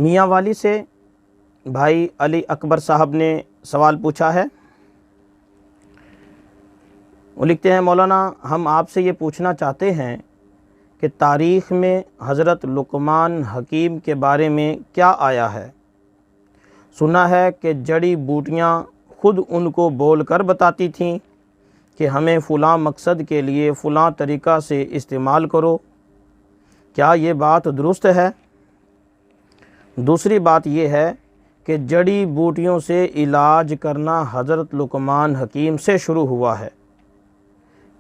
मियाँ वाली से भाई अली अकबर साहब ने सवाल पूछा है। वो लिखते हैं, मौलाना हम आपसे ये पूछना चाहते हैं कि तारीख़ में हज़रत लुक़मान हकीम के बारे में क्या आया है। सुना है कि जड़ी बूटियाँ खुद उनको बोल कर बताती थीं कि हमें फ़लाँ मकसद के लिए फ़लाँ तरीक़ा से इस्तेमाल करो। क्या ये बात दुरुस्त है? दूसरी बात यह है कि जड़ी बूटियों से इलाज करना हज़रत लुक़मान हकीम से शुरू हुआ है,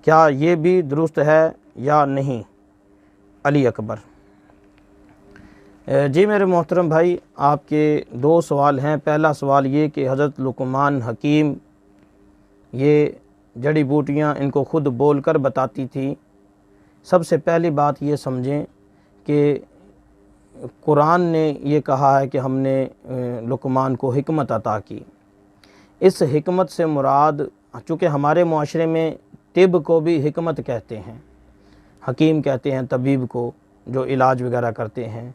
क्या ये भी दुरुस्त है या नहीं? अली अकबर। जी मेरे मोहतरम भाई, आपके दो सवाल हैं। पहला सवाल ये कि हज़रत लुक़मान हकीम ये जड़ी बूटियाँ इनको खुद बोलकर बताती थी। सबसे पहली बात ये समझें कि कुरान ने ये कहा है कि हमने लुक़मान को हिकमत अता की। इस हिकमत से मुराद, चूँकि हमारे मुआशरे में तिब को भी हिकमत कहते हैं, हकीम कहते हैं तबीब को जो इलाज वगैरह करते हैं,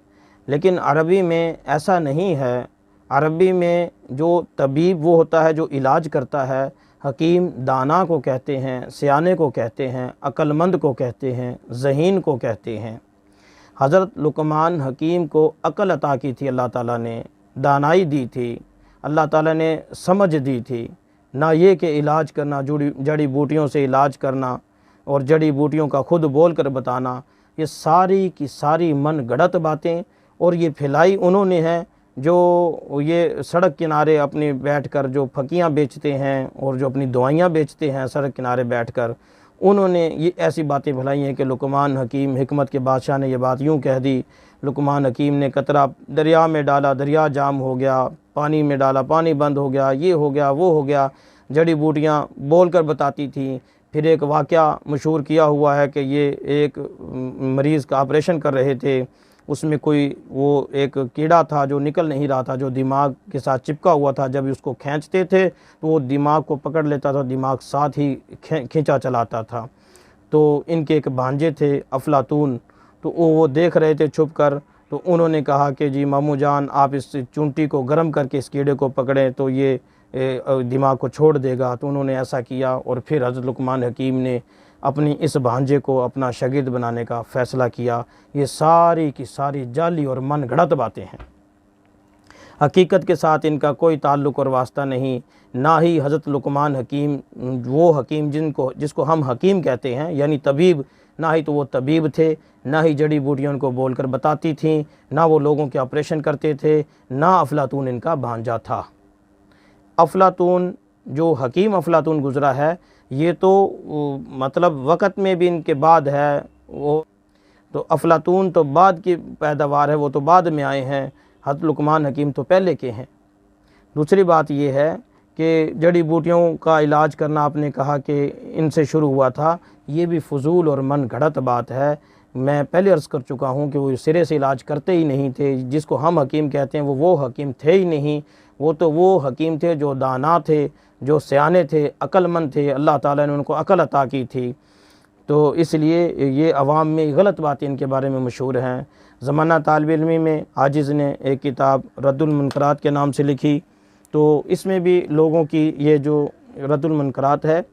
लेकिन अरबी में ऐसा नहीं है। अरबी में जो तबीब वो होता है जो इलाज करता है, हकीम दाना को कहते हैं, सियाने को कहते हैं, अक्लमंद को कहते हैं, ज़हीन को कहते हैं। हज़रत लुक़मान हकीम को अक़ल अता की थी अल्लाह ताला ने, दानाई दी थी, अल्लाह ताला ने समझ दी थी। ना ये कि इलाज करना, जड़ी बूटियों से इलाज करना और जड़ी बूटियों का खुद बोल कर बताना, ये सारी की सारी मन गढ़ंत बातें, और ये फैलाई उन्होंने हैं जो ये सड़क किनारे अपने बैठकर जो फकियाँ बेचते हैं और जो अपनी दवाइयाँ बेचते हैं सड़क किनारे बैठकर, उन्होंने ये ऐसी बातें फैलाई हैं कि लुक़मान हकीम हिकमत के बादशाह ने ये बात यूँ कह दी। लुक़मान हकीम ने कतरा दरिया में डाला, दरिया जाम हो गया, पानी में डाला, पानी बंद हो गया, ये हो गया, वो हो गया। जड़ी बूटियाँ बोल कर बताती थी। फिर एक वाक़या मशहूर किया हुआ है कि ये एक मरीज़ का ऑपरेशन कर रहे थे, उसमें कोई वो एक कीड़ा था जो निकल नहीं रहा था, जो दिमाग के साथ चिपका हुआ था। जब उसको खींचते थे तो वो दिमाग को पकड़ लेता था, दिमाग साथ ही खींचा चलाता था। तो इनके एक भांजे थे अफलातून, तो वो देख रहे थे छुप कर। तो उन्होंने कहा कि जी मामू जान, आप इस चूंटी को गर्म करके इस कीड़े को पकड़ें तो ये दिमाग को छोड़ देगा। तो उन्होंने ऐसा किया और फिर हज़रत लुक़मान हकीम ने अपनी इस भांजे को अपना शागिर्द बनाने का फ़ैसला किया। ये सारी की सारी जाली और मन गढ़ंत बातें हैं, हकीकत के साथ इनका कोई ताल्लुक़ और वास्ता नहीं। ना ही हज़रत लुक़मान हकीम वो हकीम जिसको हम हकीम कहते हैं यानी तबीब, ना ही तो वो तबीब थे, ना ही जड़ी बूटियों उनको बोलकर बताती थीं, ना वो लोगों के ऑपरेशन करते थे, ना अफलातून इनका भांजा था। अफलातून जो हकीम अफलातून गुज़रा है, ये तो मतलब वक़्त में भी इनके बाद है। वो तो अफलातून तो बाद की पैदावार है, वो तो बाद में आए हैं। हज़रत लुक़मान हकीम तो पहले के हैं। दूसरी बात ये है कि जड़ी बूटियों का इलाज करना आपने कहा कि इनसे शुरू हुआ था, ये भी फजूल और मन गढ़ंत बात है। मैं पहले अर्ज़ कर चुका हूँ कि वो सिरे से इलाज करते ही नहीं थे। जिसको हम हकीम कहते हैं वो हकीम थे ही नहीं। वो तो वो हकीम थे जो दाना थे, जो सियाने थे, अक्लमंद थे। अल्लाह ताला ने उनको अक़ल अता की थी। तो इसलिए ये अवाम में गलत बातें इनके बारे में मशहूर हैं। ज़माना तालिब इल्मी में आजिज़ ने एक किताब रद्दुल मुनकरात के नाम से लिखी, तो इसमें भी लोगों की ये जो रद्दुल मुनकरात है,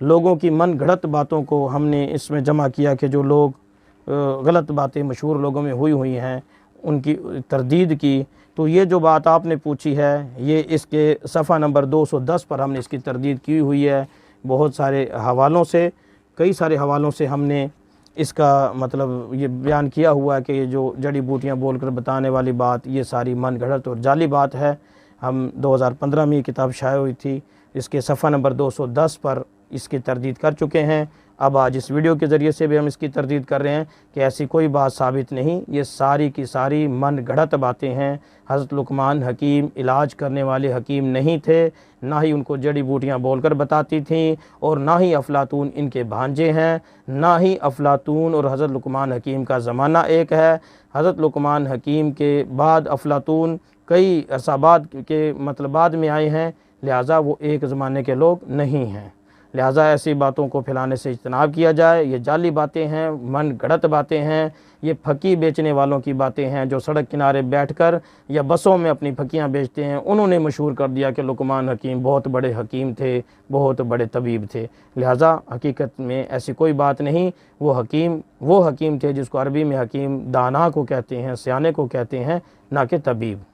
लोगों की मन गढ़ंत बातों को हमने इसमें जमा किया कि जो लोग गलत बातें मशहूर लोगों में हुई हैं उनकी तरदीद की। तो ये जो बात आपने पूछी है, ये इसके सफ़ा नंबर 210 पर हमने इसकी तरदीद की हुई है। बहुत सारे हवालों से, कई सारे हवालों से हमने इसका मतलब ये बयान किया हुआ है कि ये जो जड़ी बूटियाँ बोलकर बताने वाली बात, ये सारी मन गढ़ंत और जाली बात है। हम 2015 में ये किताब शाया हुई थी, इसके सफ़ा नंबर 210 पर इसकी तरदीद कर चुके हैं। अब आज इस वीडियो के ज़रिए से भी हम इसकी तरदीद कर रहे हैं कि ऐसी कोई बात साबित नहीं, ये सारी की सारी मन गढ़ंत बातें हैं। हज़रत लुक़मान हकीम इलाज करने वाले हकीम नहीं थे, ना ही उनको जड़ी बूटियाँ बोलकर बताती थीं, और ना ही अफलातून इनके भांजे हैं, ना ही अफलातून और हज़रत लुक़मान हकीम का ज़माना एक है। हज़रत लुक़मान हकीम के बाद अफलातून कई अरसा बाद के मतलब बाद में आए हैं, लिहाजा वो एक ज़माने के लोग नहीं हैं। लिहाजा ऐसी बातों को फैलाने से इज्तनाब किया जाए। ये जाली बातें हैं, मन गढ़ंत बातें हैं, ये फकी बेचने वालों की बातें हैं जो सड़क किनारे बैठकर या बसों में अपनी फकियां बेचते हैं। उन्होंने मशहूर कर दिया कि लुकमान हकीम बहुत बड़े हकीम थे, बहुत बड़े तबीब थे। लिहाजा हकीकत में ऐसी कोई बात नहीं। वो हकीम थे जिसको अरबी में हकीम दाना को कहते हैं, सियाने को कहते हैं, ना कि तबीब।